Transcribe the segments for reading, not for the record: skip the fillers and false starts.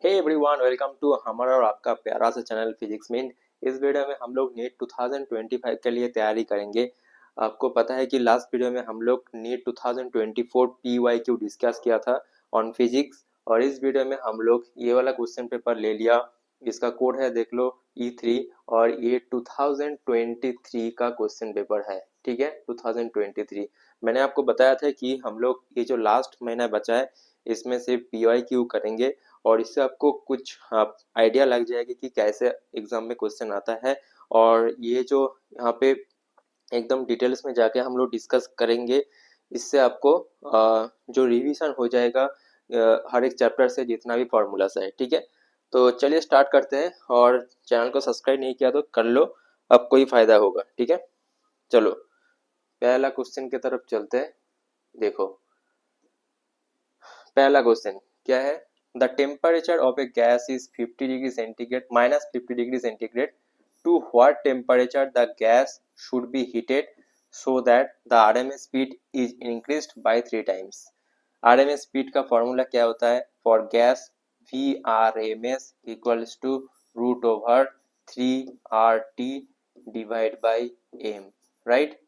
Hey everyone, welcome to हमारा और आपका प्यारा सा चैनल फिजिक्स में। इस वीडियो में हम लोग नीट 2025 के लिए तैयारी करेंगे। आपको पता है कि लास्ट वीडियो में हम लोग नीट 2024 PYQ डिस्कस किया था ऑन फिजिक्स, और इस वीडियो में हम लोग ये वाला क्वेश्चन पेपर ले लिया। इसका कोड है, देख लो, E3, और ये 2023 का क्वेश्चन पेपर है। ठीक है, 2023 मैंने आपको बताया था कि हम लोग ये जो लास्ट महीना बचा है इसमें से PYQ करेंगे, और इससे आपको कुछ आइडिया लग जाएगी कि कैसे एग्जाम में क्वेश्चन आता है। और ये जो यहाँ पे एकदम डिटेल्स में जाके हम लोग डिस्कस करेंगे, इससे आपको जो रिवीजन हो जाएगा हर एक चैप्टर से, जितना भी फॉर्मूलास है। ठीक है, तो चलिए स्टार्ट करते हैं। और चैनल को सब्सक्राइब नहीं किया तो कर लो, आपको ही फायदा होगा। ठीक है, चलो पहला क्वेश्चन की तरफ चलते हैं। देखो, पहला क्वेश्चन क्या है। The temperature of a gas is 50 degree centigrade minus 50 degree centigrade. To what temperature the gas should be heated so that the RMS speed is increased by 3 times. RMS speed का formula क्या होता है for gas? VRMS equals to root over 3RT divide by M, right?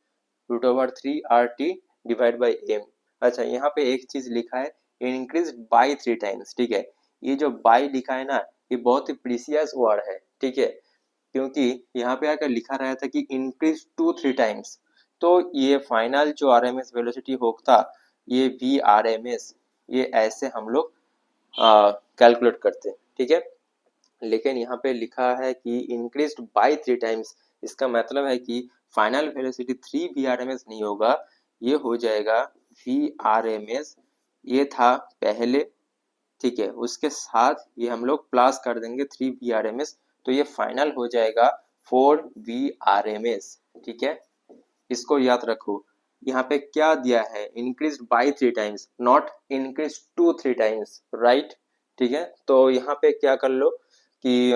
Root over 3RT divide by M। अच्छा, यहाँ पे एक चीज लिखा है, इंक्रीज बाई 3 टाइम्स। ठीक है, ये जो बाई लिखा है ना, ये बहुत ही प्रीसियस वर्ड है। ठीक है, क्योंकि यहाँ पे आकर लिखा रहा था कि इंक्रीज टू 3 टाइम्स, तो ये फाइनल जो RMS वेलोसिटी होता, ये VRMS, ये ऐसे हम लोग कैलकुलेट करते हैं। ठीक है, लेकिन यहाँ पे लिखा है कि इंक्रीज बाई 3 टाइम्स, इसका मतलब है कि फाइनल वेलोसिटी 3 VRMS नहीं होगा, ये हो जाएगा VRMS। ये था पहले, ठीक है, उसके साथ ये हम लोग प्लस कर देंगे 3 VRMS, तो ये फाइनल हो जाएगा 4 VRMS। ठीक है, इसको याद रखो। यहाँ पे क्या दिया है, increase by 3 times, not increase to 3 times, right? ठीक है, तो यहाँ पे क्या कर लो कि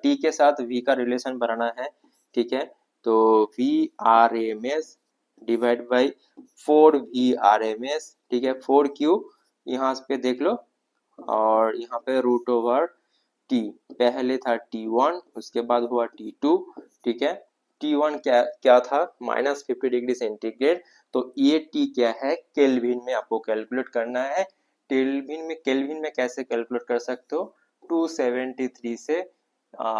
टी के साथ वी का रिलेशन बनाना है। ठीक है, तो VRMS डिवाइड बाई 4 VRMS। ठीक है, 4 क्यू यहाँ पे देख लो, और यहाँ पे रूट ओवर टी, पहले था T1, उसके बाद हुआ T2। ठीक है, T1 क्या क्या था, -50 डिग्री सेंटीग्रेड। तो ये T क्या है, केल्विन में आपको कैलकुलेट करना है। केल्विन में कैसे कैलकुलेट कर सकते हो, 273 से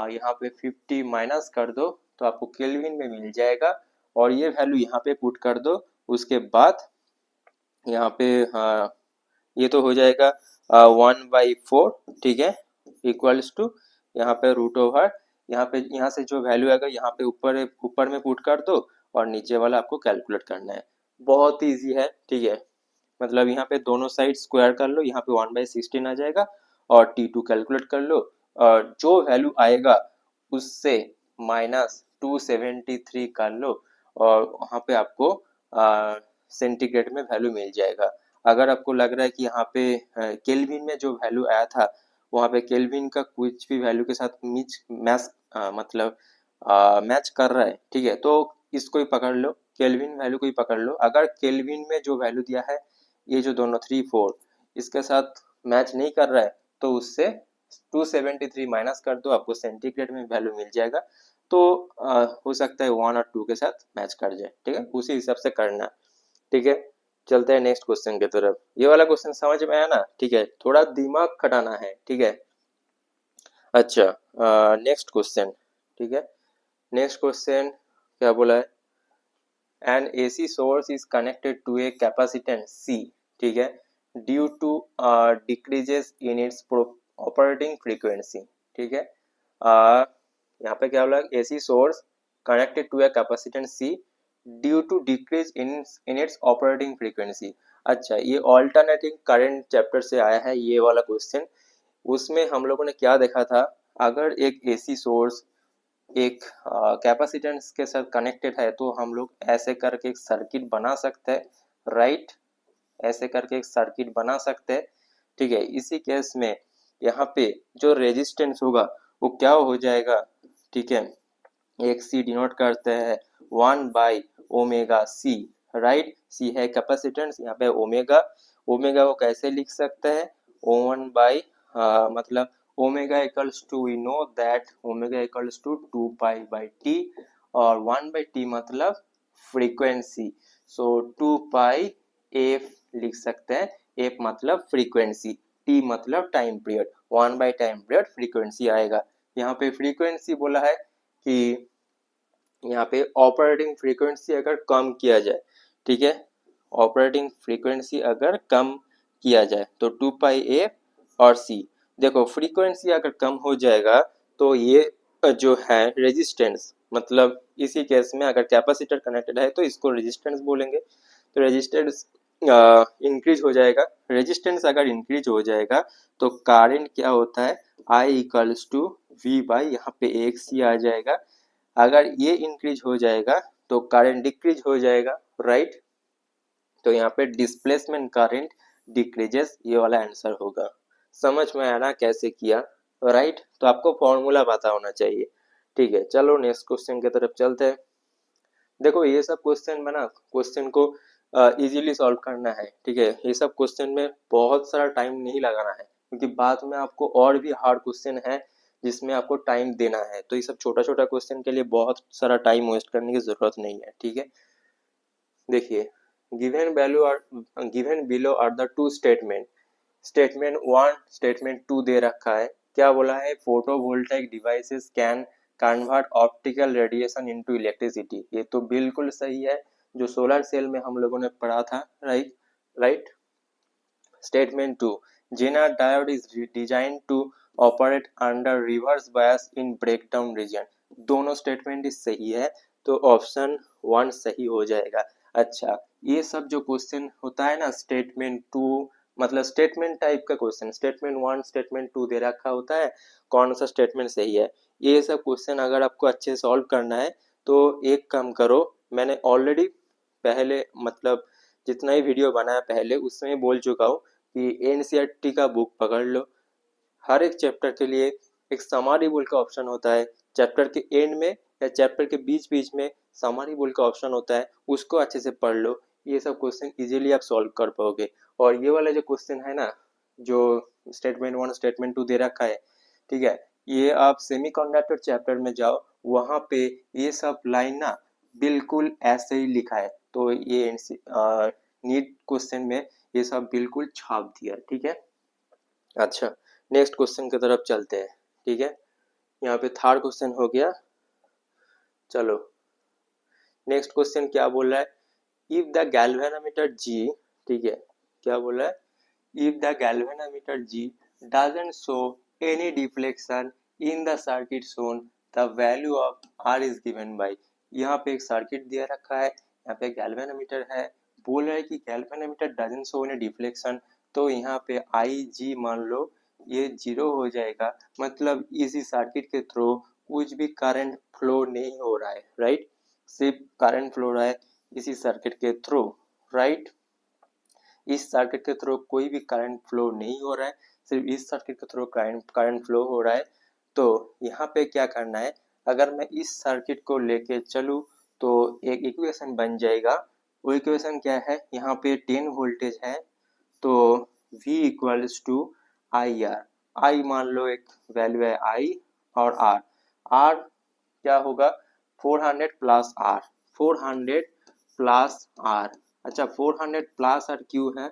यहाँ पे 50 माइनस कर दो तो आपको केल्विन में मिल जाएगा, और ये वैल्यू यहाँ पे पुट कर दो। उसके बाद यहाँ पे ये तो हो जाएगा 1/4। ठीक है, इक्वल्स टू यहाँ पे रूट ओवर, यहाँ से जो वैल्यू आएगा यहाँ पे ऊपर ऊपर में पुट कर दो, और नीचे वाला आपको कैलकुलेट करना है। बहुत ही इजी है। ठीक है, मतलब यहाँ पे दोनों साइड स्क्वायर कर लो, यहाँ पे 1/16 आ जाएगा, और T2 कैलकुलेट कर लो, और जो वैल्यू आएगा उससे -273 कर लो, और वहाँ पे आपको सेंटीग्रेड में वैल्यू मिल जाएगा। अगर आपको लग रहा है कि यहाँ पे केल्विन में जो वैल्यू आया था, वहाँ पे केल्विन का कुछ भी वैल्यू के साथ मतलब मैच कर रहा है, ठीक है, तो इसको ही पकड़ लो, केल्विन वैल्यू को ही पकड़ लो। अगर केल्विन में जो वैल्यू दिया है, ये जो दोनों 3 4 इसके साथ मैच नहीं कर रहा है, तो उससे 273 माइनस कर दो, आपको सेंटीग्रेड में वैल्यू मिल जाएगा। तो हो सकता है 1 और 2 के साथ मैच कर जाए। ठीक है, उसी हिसाब से करना। ठीक है, चलते हैं नेक्स्ट क्वेश्चन की तरफ। ये वाला क्वेश्चन समझ में आया ना? ठीक है, थोड़ा दिमाग खटाना है। ठीक है, अच्छा, नेक्स्ट क्वेश्चन। ठीक है, नेक्स्ट क्वेश्चन क्या बोला है, an AC source is connected to a capacitance C। ठीक है, due to decreases in its operating frequency. ठीक है, यहाँ पे क्या बोला, AC source connected to a capacitance C due to decrease in its operating frequency. अच्छा, ये ऑल्टरनेटिंग करंट चैप्टर से आया है ये वाला क्वेश्चन। उसमें हम लोगों ने क्या देखा था, अगर एक AC सोर्स एक कैपेसिटेंस के साथ कनेक्टेड है, तो हम लोग ऐसे करके एक सर्किट बना सकते हैं, राइट? ऐसे करके एक सर्किट बना सकते हैं। ठीक है, इसी केस में यहाँ पे जो रेजिस्टेंस होगा वो क्या हो जाएगा, ठीक है, एक C डिनोट करते हैं 1/ओमेगा C, राइट? C है कैपेसिटेंस, यहाँ पे ओमेगा, ओमेगा को कैसे लिख सकते हैं, O1 मतलब omega equals to we know that omega equals to 2 पाई/t और 1/t मतलब फ्रीक्वेंसी, सो 2 पाई एफ लिख सकते हैं। एफ मतलब फ्रीक्वेंसी, टी मतलब time period, 1 by time period frequency आएगा। यहाँ पे फ्रीक्वेंसी बोला है कि यहाँ पे ऑपरेटिंग फ्रीक्वेंसी अगर कम किया जाए, ठीक है, ऑपरेटिंग फ्रीक्वेंसी अगर कम किया जाए तो 2 पाई एफ और सी। देखो फ्रीक्वेंसी अगर कम हो जाएगा तो ये जो है रेजिस्टेंस, मतलब इसी केस में अगर कैपेसिटर कनेक्टेड है तो इसको रेजिस्टेंस बोलेंगे। तो रेजिस्टेंस इंक्रीज हो जाएगा। रेजिस्टेंस अगर इंक्रीज हो जाएगा तो करंट क्या होता है, आई इक्वल्स टू वी बाई यहाँ पे एक सी आ जाएगा। अगर ये इंक्रीज हो जाएगा तो करंट डिक्रीज हो जाएगा, राइट। तो यहाँ पे डिस्प्लेसमेंट करंट डिक्रीजेस, ये वाला आंसर होगा। समझ में आया ना कैसे किया, राइट। तो आपको फॉर्मूला पता होना चाहिए, ठीक है। चलो नेक्स्ट क्वेश्चन की तरफ चलते हैं। देखो ये सब क्वेश्चन में ना, क्वेश्चन को इजीली सॉल्व करना है, ठीक है। ये सब क्वेश्चन में बहुत सारा टाइम नहीं लगाना है, क्योंकि बाद में आपको और भी हार्ड क्वेश्चन है जिसमें आपको टाइम देना है। तो ये सब छोटा छोटा क्वेश्चन के लिए बहुत सारा टाइम वेस्ट करने की जरूरत नहीं है, ठीक है। देखिए given value are given below are the two statement. Statement 1 statement 2 दे रखा है। क्या बोला है, photovoltaic devices can convert optical radiation into electricity. ये तो बिल्कुल सही है, जो सोलर सेल में हम लोगों ने पढ़ा था, right right. Statement 2 Zener diode is design to operate under reverse bias in breakdown region. दोनों स्टेटमेंट इस सही है, तो ऑप्शन 1 सही हो जाएगा। अच्छा, ये सब जो क्वेश्चन होता है ना स्टेटमेंट 2, मतलब स्टेटमेंट टाइप का क्वेश्चन, स्टेटमेंट 1 स्टेटमेंट 2 दे रखा होता है, कौन सा स्टेटमेंट सही है, ये सब क्वेश्चन अगर आपको अच्छे से सॉल्व करना है तो एक काम करो, मैंने ऑलरेडी पहले मतलब जितना ही वीडियो बनाया पहले उसमें बोल चुका हूँ कि एनसीईआरटी का बुक पकड़ लो। हर एक चैप्टर के लिए एक समरी बोल का ऑप्शन होता है, चैप्टर के एंड में या चैप्टर के बीच बीच में समरी बोल का ऑप्शन होता है, उसको अच्छे से पढ़ लो। ये सब क्वेश्चन इजीली आप सॉल्व कर पाओगे। और ये वाला जो क्वेश्चन है ना, जो स्टेटमेंट 1 स्टेटमेंट 2 दे रखा है, ठीक है, ये आप सेमीकंडक्टर चैप्टर में जाओ, वहां पे ये सब लाइन ना बिल्कुल ऐसे ही लिखा है। तो ये नीट क्वेश्चन में ये सब बिल्कुल छाप दिया, ठीक है। अच्छा, नेक्स्ट क्वेश्चन की तरफ चलते हैं, ठीक है। यहाँ पे थर्ड क्वेश्चन हो गया। चलो नेक्स्ट क्वेश्चन क्या बोल रहा है, इफ द गैल्वेनोमीटर जी, ठीक है, क्या बोल रहा है, if the galvanometer G doesn't show any deflection in the circuit shown, the value of R is given by। यहाँ पे एक सर्किट दिया रखा है, यहाँ पे गैल्वेनोमीटर है, बोल रहा है कि galvanometer doesn't show any deflection, तो यहाँ पे आई जी मान लो ये 0 हो जाएगा, मतलब इसी सर्किट के थ्रू कुछ भी करंट फ्लो नहीं हो रहा है, राइट। सिर्फ करंट फ्लो रहा है इसी सर्किट के थ्रू, राइट। इस सर्किट के थ्रू कोई भी करंट फ्लो नहीं हो रहा है, सिर्फ इस सर्किट के थ्रू करंट फ्लो हो रहा है। तो यहाँ पे क्या करना है, अगर मैं इस सर्किट को लेके चलूँ तो एक इक्वेशन बन जाएगा। वो इक्वेशन क्या है, यहाँ पे 10 वोल्टेज है, तो V equals to I R. I मान लो एक वैल्यू है आई, और आर, आर क्या होगा 400 प्लस आर, 400 प्लस आर। अच्छा 400 प्लस आर क्यों है,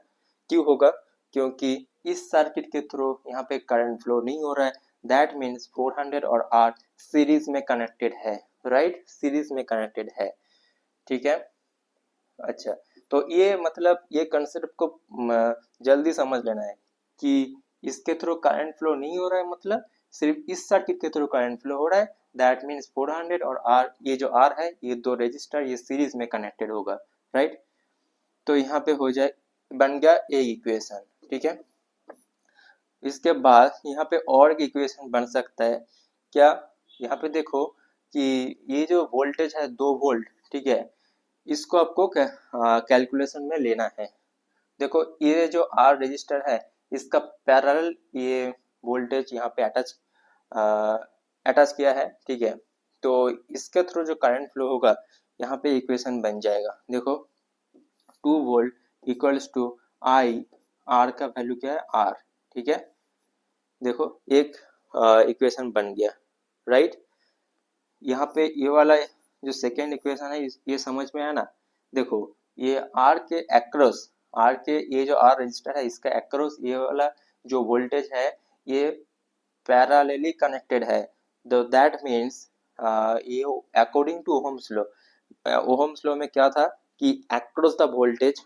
क्यों होगा, क्योंकि इस सर्किट के थ्रू यहाँ पे करंट फ्लो नहीं हो रहा है, दैट मीन्स 400 और आर सीरीज में कनेक्टेड है, राइट, सीरीज में कनेक्टेड है, ठीक है। अच्छा, तो ये मतलब ये कंसेप्ट को जल्दी समझ लेना है कि इसके थ्रू करंट फ्लो नहीं हो रहा है, मतलब सिर्फ इस सर्किट के थ्रू करंट फ्लो हो रहा है, दैट मीन्स 400 और आर, ये जो आर है ये दो रेजिस्टर ये सीरीज में कनेक्टेड होगा, राइट। तो यहाँ पे हो जाए, बन गया ए इक्वेशन, ठीक है। इसके बाद यहाँ पे और एक इक्वेशन बन सकता है क्या, यहाँ पे देखो कि ये जो वोल्टेज है 2 वोल्ट, ठीक है, इसको आपको कैलकुलेशन में लेना है। देखो ये जो आर रजिस्टर है इसका पैरेलल ये वोल्टेज यहाँ पे अटैच किया है, ठीक है। तो इसके थ्रू जो करंट फ्लो होगा यहाँ पे इक्वेशन बन जाएगा, देखो 2 volt equals to I, R का वैल्यू क्या है आर, ठीक है। देखो एक इक्वेशन बन गया, राइट। यहाँ पे ये वाला जो सेकेंड इक्वेशन है ये समझ में आया ना। देखो ये आर के एक्रॉस, आर के ये जो आर रजिस्टर है इसका एक्रॉस ये वाला जो वोल्टेज है ये पैरेलली कनेक्टेड है। दैट मीन्स ये according to Ohm's law, Ohm's law में क्या था कि एक्रॉस द वोल्टेज,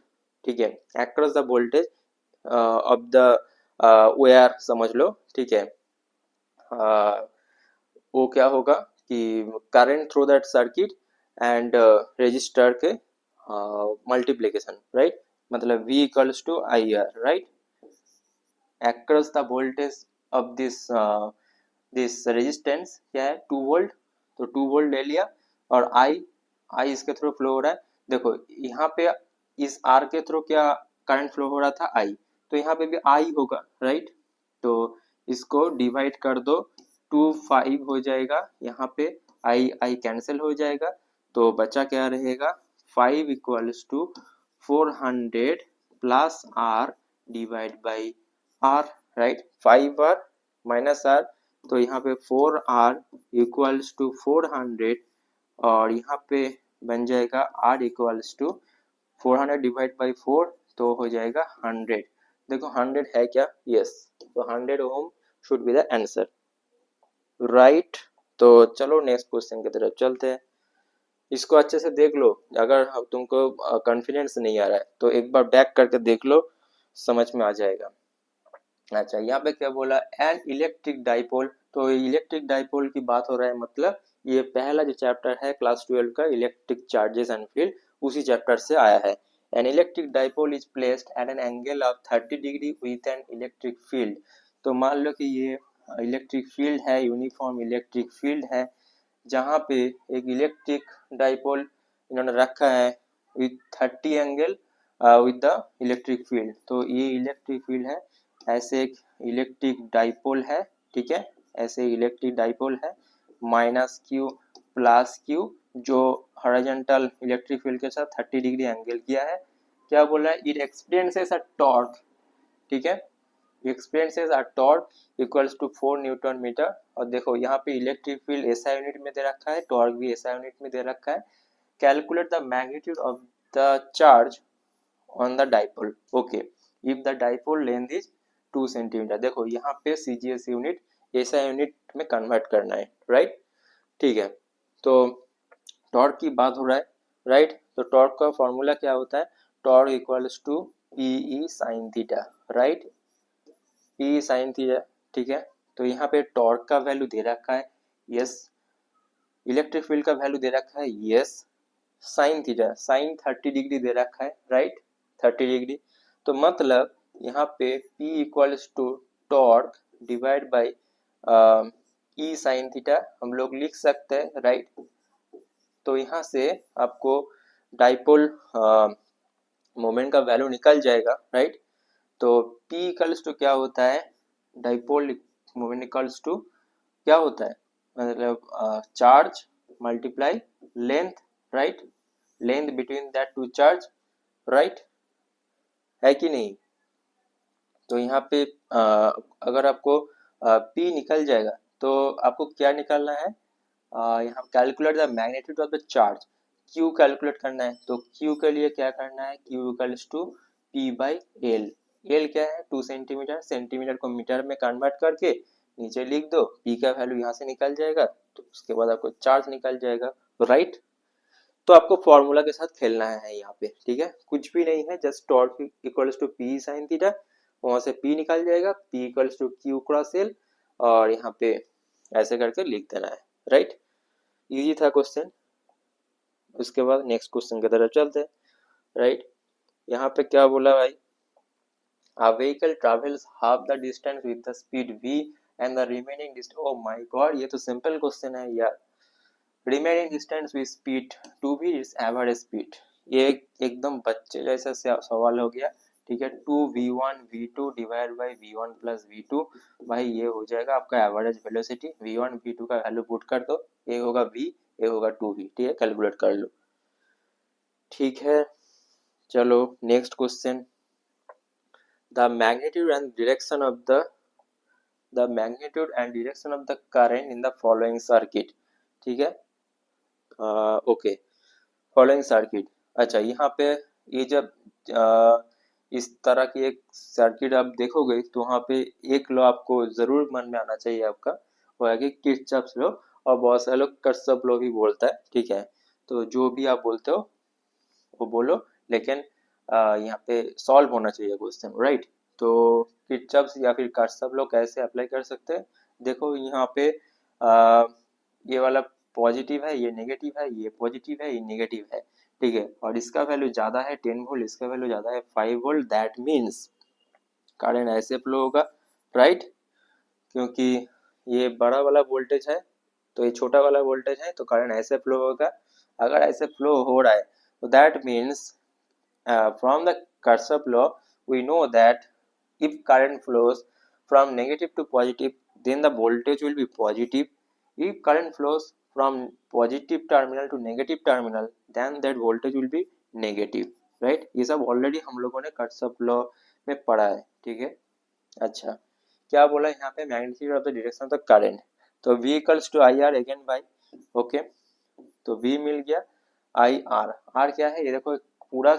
ठीक है, across the voltage of the wire समझ लो, ठीक है, वो क्या होगा कि current through that circuit and resistor के मल्टीप्लिकेशन, राइट, मतलब V equals to I R, right, across the voltage of this resistance क्या है 2 वोल्ट, तो 2 वोल्ट ले लिया और I इसके थ्रू फ्लो हो रहा है। देखो यहाँ पे इस R के थ्रू क्या करंट फ्लो हो रहा था I, तो यहाँ पे भी I होगा, राइट। तो इसको डिवाइड कर दो, 2 5 हो जाएगा, यहाँ पे I कैंसिल हो जाएगा, तो बचा क्या रहेगा 5 equals to 400 plus R divide by R, right, 5R minus R, तो यहाँ पे 4R इक्वल्स टू 400 और यहाँ पे बन जाएगा R equals to 400 divide by 4, तो हो जाएगा 100। देखो 100 है क्या, यस, तो 100 ohm should be the answer, right. तो चलो नेक्स्ट क्वेश्चन की तरफ चलते हैं। इसको अच्छे से देख लो, अगर तुमको कॉन्फिडेंस नहीं आ रहा है तो एक बार बैक करके देख लो, समझ में आ जाएगा। अच्छा यहाँ पे क्या बोला, एन इलेक्ट्रिक डाइपोल, तो इलेक्ट्रिक डाइपोल की बात हो रहा है, मतलब ये पहला जो चैप्टर है क्लास 12 का इलेक्ट्रिक चार्जेस एंड फील्ड, उसी चैप्टर से आया है। An electric dipole is placed at an angle of 30 degree with an electric field. तो मान लो कि ये इलेक्ट्रिक फील्ड है, यूनिफॉर्म इलेक्ट्रिक फील्ड है, जहाँ पे एक इलेक्ट्रिक डाइपोल इन्होंने रखा है with 30 angle with the electric field. तो ये इलेक्ट्रिक फील्ड है, ऐसे एक इलेक्ट्रिक डाइपोल है, ठीक है, ऐसे इलेक्ट्रिक डाइपोल है, माइनस क्यू प्लस क्यू, जो हॉरिजॉन्टल इलेक्ट्रिक फील्ड के साथ 30 डिग्री एंगल किया है। क्या बोल रहा है, इट एक्सपीरियंसेस अ टॉर्क, ठीक है, experiences a torque equals to 4 newton metre. और देखो यहाँ पे इलेक्ट्रिक फील्ड एसआई यूनिट में दे रखा है, टॉर्क भी एसआई यूनिट में दे रखा है। Calculate the magnitude of the charge on the dipole, okay, if the dipole length is 2 centimetre. देखो यहाँ पे सीजीएस यूनिट एसआई यूनिट में कन्वर्ट करना है, राइट, ठीक है। तो टॉर्क की बात हो रहा है, राइट, तो टॉर्क का फॉर्मूला क्या होता है, torque equals to P E sine theta, right, P sine theta, ठीक है। तो यहाँ पे टॉर्क का वैल्यू दे रखा है, यस, इलेक्ट्रिक फील्ड का वैल्यू दे रखा है, yes, sine theta, sine 30 degree दे रखा है, राइट, 30 डिग्री। तो मतलब यहाँ पे P equals to torque divide by E sine theta हम लोग लिख सकते हैं, राइट। तो यहाँ से आपको डाइपोल मोमेंट का वैल्यू निकल जाएगा, राइट। तो P इक्वल्स टू क्या होता है, डाइपोल मोमेंट इक्वल्स टू क्या होता है, मतलब charge multiply length, right, length between that two charge, right, है कि नहीं। तो यहाँ पे अगर आपको P निकल जाएगा तो आपको क्या निकालना है, यहाँ calculate the magnitude of the charge, Q calculate करना है। तो Q के लिए क्या करना है, Q equals to P by L, L क्या है 2 सेंटीमीटर, सेंटीमीटर को मीटर में कन्वर्ट करके नीचे लिख दो, P का वैल्यू यहाँ से निकल जाएगा, तो उसके बाद आपको चार्ज निकल जाएगा, राइट। तो आपको फॉर्मूला के साथ खेलना है यहाँ पे, ठीक है, कुछ भी नहीं है, just torque equals to P sine theta, वहां से P निकल जाएगा, P equals to Q cross L, और यहाँ पे ऐसे करके लिख देना है, राइट, इजी था क्वेश्चन। उसके बाद नेक्स्ट क्वेश्चन की तरफ चलते हैं, राइट। यहाँ पे क्या बोला भाई, a vehicle travels half the distance with the speed v and the remaining distance, oh my god, ये तो सिंपल क्वेश्चन है यार, remaining distance with speed 2v is average speed, ये एकदम बच्चे जैसा सवाल हो गया, ठीक है। 2v1 v2 divide by v1 plus v2, भाई ये हो जाएगा आपका एवरेज वेलोसिटी, v1 v2 का वैल्यू पुट कर दो, ये होगा v, ये होगा 2v, ठीक है, कैलकुलेट कर लो, ठीक है। चलो next question, the magnitude and direction of the the magnitude and direction of the current in the following circuit. ठीक है, ओके, फॉलोइंग सर्किट। अच्छा, यहाँ पे ये जब इस तरह की एक सर्किट आप देखोगे तो वहाँ पे एक लॉ आपको जरूर मन में आना चाहिए आपका, वो है कि किरचॉफ्स लॉ, और बहुत सारे लोग कर्सफ लॉ भी बोलता है। ठीक है, तो जो भी आप बोलते हो वो बोलो, लेकिन यहाँ पे सॉल्व होना चाहिए क्वेश्चन, राइट। तो किरचॉफ्स या फिर कर्सफ लॉ कैसे अप्लाई कर सकते हैं, देखो यहाँ पे ये वाला पॉजिटिव है, ये नेगेटिव है, ये पॉजिटिव है, ये नेगेटिव है। ठीक है, और इसका वैल्यू ज्यादा है 10 वोल्ट, इसका वैल्यू ज्यादा है 5 वोल्ट, दैट मीन्स करंट ऐसे फ्लो होगा, राइट। क्योंकि ये बड़ा वाला वोल्टेज है तो ये छोटा वाला वोल्टेज है, तो करंट ऐसे फ्लो होगा। अगर ऐसे फ्लो हो रहा है तो that means from the Kirchhoff law we know that if current flows from negative to positive then the voltage will be positive. If current flows from positive terminal to negative terminal then that voltage will be negative, right। ये सब already हम लोगों ने Kirchhoff law में पढ़ा है। ठीक है, अच्छा, क्या बोला यहाँ पे, magnitude of the direction of the current, तो V equals to I R again by, okay, तो V मिल गया, आई आर, आर क्या है, ये देखो पूरा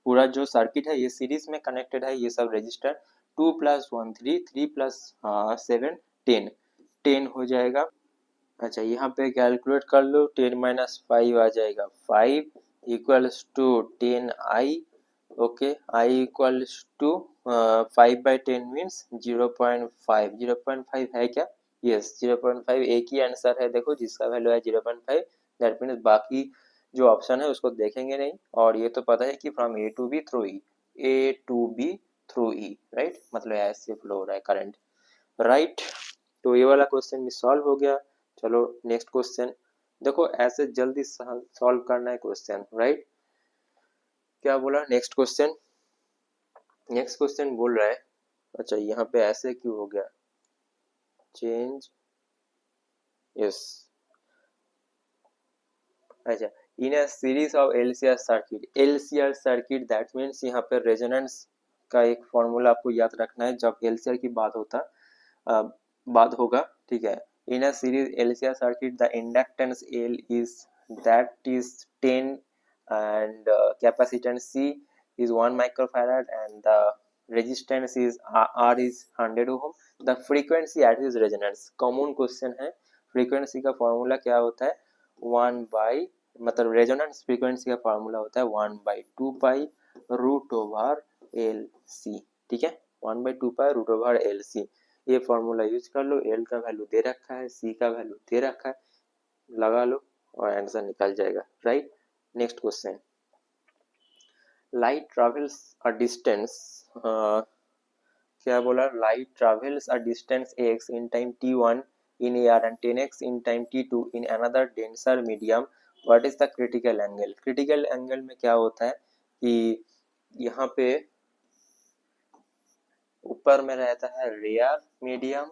पूरा जो सर्किट है ये सीरीज में कनेक्टेड है, ये सब रेजिस्टर 2 प्लस 1 3, 3 प्लस 7 10, 10 हो जाएगा। अच्छा, यहाँ पे कैलकुलेट कर लो, 10 माइनस 5 आ जाएगा 5 equals to 10 I, okay, I equals to 5 by 10 means 0.5, 0.5 है क्या, यस 0.5 एक ही आंसर है, देखो जिसका वैल्यू है 0.5, दैट मीन्स बाकी जो ऑप्शन है उसको देखेंगे नहीं। और ये तो पता है कि from A to B through E, A to B through E, right, मतलब ऐसे फ्लो हो रहा है करंट, राइट। तो ये वाला क्वेश्चन भी सॉल्व हो गया। चलो नेक्स्ट क्वेश्चन, देखो ऐसे जल्दी सॉल्व करना है क्वेश्चन, राइट। क्या बोला नेक्स्ट क्वेश्चन, नेक्स्ट क्वेश्चन बोल रहा है, अच्छा यहाँ पे ऐसे क्यों हो गया, चेंज, यस, अच्छा, in a series of LCR circuit, LCR circuit that means यहाँ पे रेजोनेंस का एक फॉर्मूला आपको याद रखना है जब एलसीआर की बात होगा। ठीक है, in a series LCR circuit the inductance L is that is 10 and capacitance C is 1 microfarad and the resistance is R is 100 ohm, the frequency at its resonance, common question है, frequency का formula क्या होता है, 1 by, मतलब resonance frequency का formula होता है 1 by 2 pi root over L C. ठीक है, 1 by 2 pi root over L C, ये फॉर्मूला यूज कर लो, एल का वैल्यू दे रखा है, सी का वैल्यू दे रखा है, लगा लो और आंसर निकल जाएगा, right. Next question, light travels a distance, क्या बोला, light travels a distance x in time t1 in air and 10x in time t2 in another denser medium, what is the critical angle। critical angle में क्या होता है कि यहाँ पे ऊपर में रहता है रेयर मीडियम,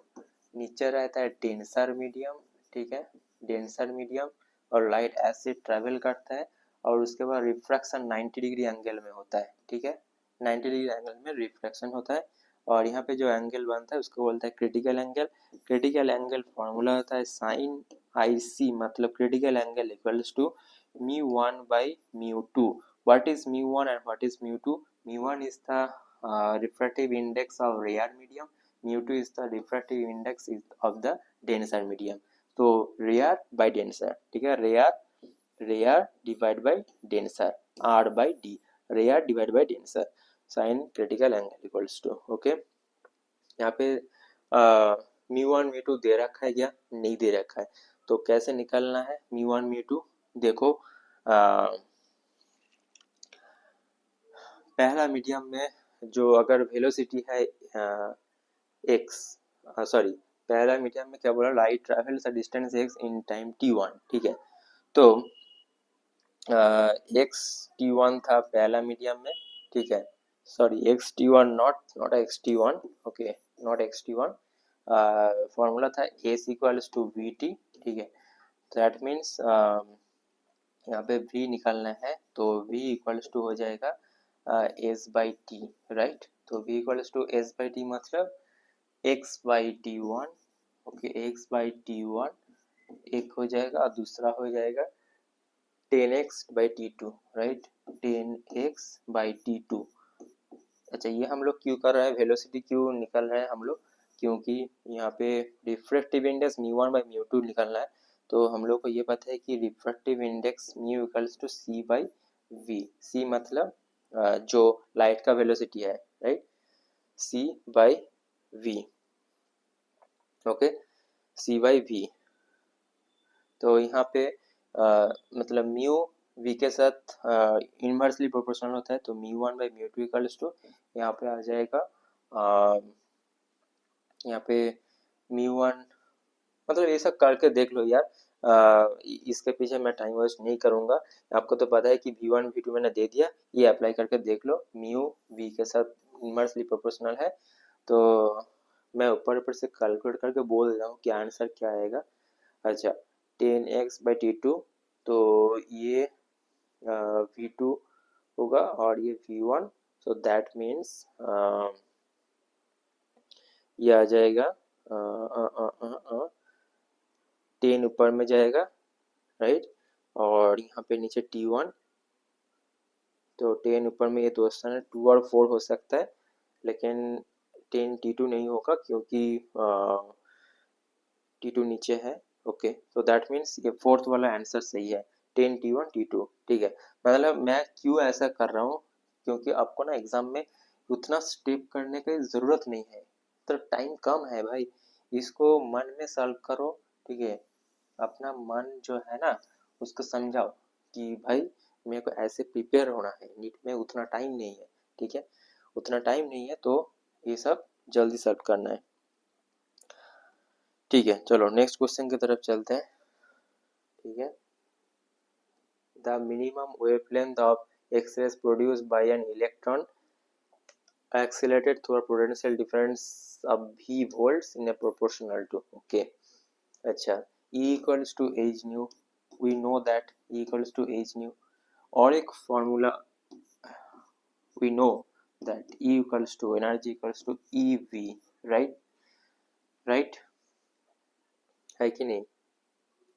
नीचे रहता है डेंसर मीडियम। ठीक है, डेंसर मीडियम, और लाइट ऐसे ट्रेवल करता है और उसके बाद रिफ्रैक्शन 90 डिग्री एंगल में होता है। ठीक है, 90 डिग्री एंगल में रिफ्रैक्शन होता है और यहाँ पे जो एंगल बनता है उसको बोलता है critical angle. Critical angle formula होता है साइन आई सी, मतलब critical angle equals to μ1 by μ2। What is μ1 and what is μ2, μ1 is the refractive index of rare medium, mu2 is the refractive index of the denser medium। तो rare by denser, ठीक है, rare divided by denser, r by d, rare divided by denser, sin critical angle equals to, okay. यहाँ पे mu1 mu2 दे रखा है क्या, नहीं दे रखा है, तो कैसे निकलना है mu1 mu2, देखो पहला मीडियम में जो अगर वेलोसिटी है एक्स, सॉरी, पहला मीडियम में क्या बोला, light travels a distance x in time t1। ठीक है, तो एक्स t1 था पहला मीडियम में। ठीक है, sorry X t1 not X t1, okay, not X t1, formula था S equals to V T. ठीक है, दैट मीन्स यहाँ पे v निकालना है तो v इक्वल्स टू हो जाएगा एस बाई टी, राइट। तो v equals to S by T मतलब X by T one, okay, X by T one एक हो जाएगा और दूसरा हो जाएगा 10x by T two, right, 10x by T two. अच्छा, ये हम लोग क्यों कर रहे हैं, वेलोसिटी क्यों निकल रहे हैं हम लोग, क्योंकि यहाँ पे refractive index mu one by mu to निकलना है। तो हम लोग को ये पता है कि refractive index mu equals to C by V, C मतलब जो लाइट का वेलोसिटी है, right, C by V, okay, C by V. तो यहाँ पे मतलब म्यू वी के साथ इन्वर्सली प्रोपोर्शनल होता है, तो mu one by mu two equals to यहाँ पे आ जाएगा यहाँ पे म्यू वन, मतलब ये सब करके देख लो यार, इसके पीछे मैं टाइम वेस्ट नहीं करूँगा। आपको तो पता है कि V1 V2 मैंने दे दिया, ये अप्लाई करके देख लो, म्यू वी के साथ इन्वर्सली प्रोपोर्शनल है। तो मैं ऊपर ऊपर से कैलकुलेट करके बोल देता हूँ कि आंसर क्या आएगा। अच्छा, 10x बाई टी टू, तो ये V2 होगा और ये V1, सो दैट मीन्स ये आ जाएगा 10 ऊपर में जाएगा, राइट, और यहाँ पे नीचे T1, तो 10 ऊपर में ये दो स्थान है, 2 और 4 हो सकता है, लेकिन 10 T2 नहीं होगा क्योंकि T2 नीचे है, ओके, तो दैट मीन्स ये फोर्थ वाला आंसर सही है, 10 T1 T2, ठीक है। मतलब मैं क्यों ऐसा कर रहा हूँ, क्योंकि आपको ना एग्जाम में उतना स्टेप करने की ज़रूरत नहीं है, तो टाइम कम है भाई, इसको मन में सॉल्व करो, ठीक है, अपना मन जो है ना उसको समझाओ कि भाई मेरे को ऐसे प्रिपेयर होना है, नीट में उतना टाइम नहीं है, ठीक है, उतना टाइम नहीं है, तो ये सब जल्दी सॉल्व करना है, ठीक है। चलो नेक्स्ट क्वेश्चन की तरफ चलते हैं, ठीक है। The minimum wavelength of X-rays produced by an electron accelerated through a potential difference of v volts in a proportional to, okay, अच्छा, E equals to h nu, we know that E equals to h nu, और एक formula we know that E equals to energy equals to ev, right, right, है कि नहीं,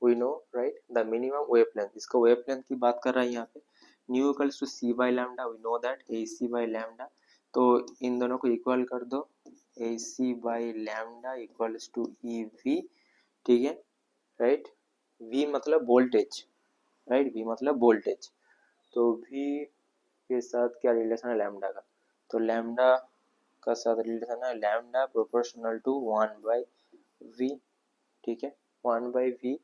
we know, right, the minimum wavelength, इसको wavelength की बात कर रहा है यहाँ पे, nu equals to c by lambda, we know that ac by lambda, तो इन दोनों को इक्वल कर दो, ac by lambda equals to ev, ठीक है, राइट, v मतलब वोल्टेज, राइट, v मतलब वोल्टेज, तो v के साथ क्या रिलेशन है लैम्डा का, तो लैम्डा का साथ रिलेशन है lambda proportional to 1 by v, ठीक है, 1 बाई v,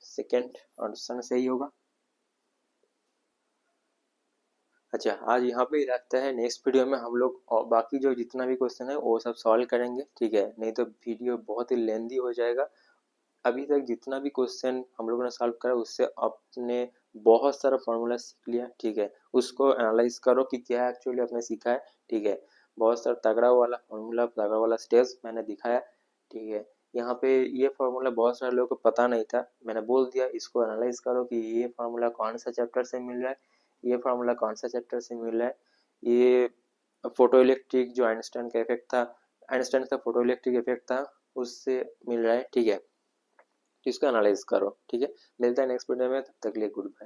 सेकेंड ऑप्शन सही होगा। अच्छा, आज यहाँ पे ही रखते हैं, नेक्स्ट वीडियो में हम लोग और बाकी जो जितना भी क्वेश्चन है वो सब सॉल्व करेंगे, ठीक है, नहीं तो वीडियो बहुत ही लेंदी हो जाएगा। अभी तक जितना भी क्वेश्चन हम लोगों ने सॉल्व करा उससे आपने बहुत सारा फॉर्मूला सीख लिया, ठीक है, उसको एनालाइज करो कि क्या एक्चुअली आपने सीखा है, ठीक है, बहुत सारा तगड़ा वाला फॉर्मूला, तगड़ा वाला स्टेप्स मैंने दिखाया, ठीक है, यहाँ पे ये फार्मूला बहुत सारे लोगों को पता नहीं था, मैंने बोल दिया, इसको एनालाइज करो कि ये फार्मूला कौन सा चैप्टर से मिल रहा है, ये फार्मूला कौन सा चैप्टर से मिल रहा है, ये फोटो इलेक्ट्रिक जो आइंस्टाइन का इफेक्ट था, आइंस्टाइन का फोटो इलेक्ट्रिक इफेक्ट था, उससे मिल रहा है, ठीक है, इसको एनालाइज करो, ठीक है, मिलता है नेक्स्ट वीडियो में, तब तक के लिए गुड बाय।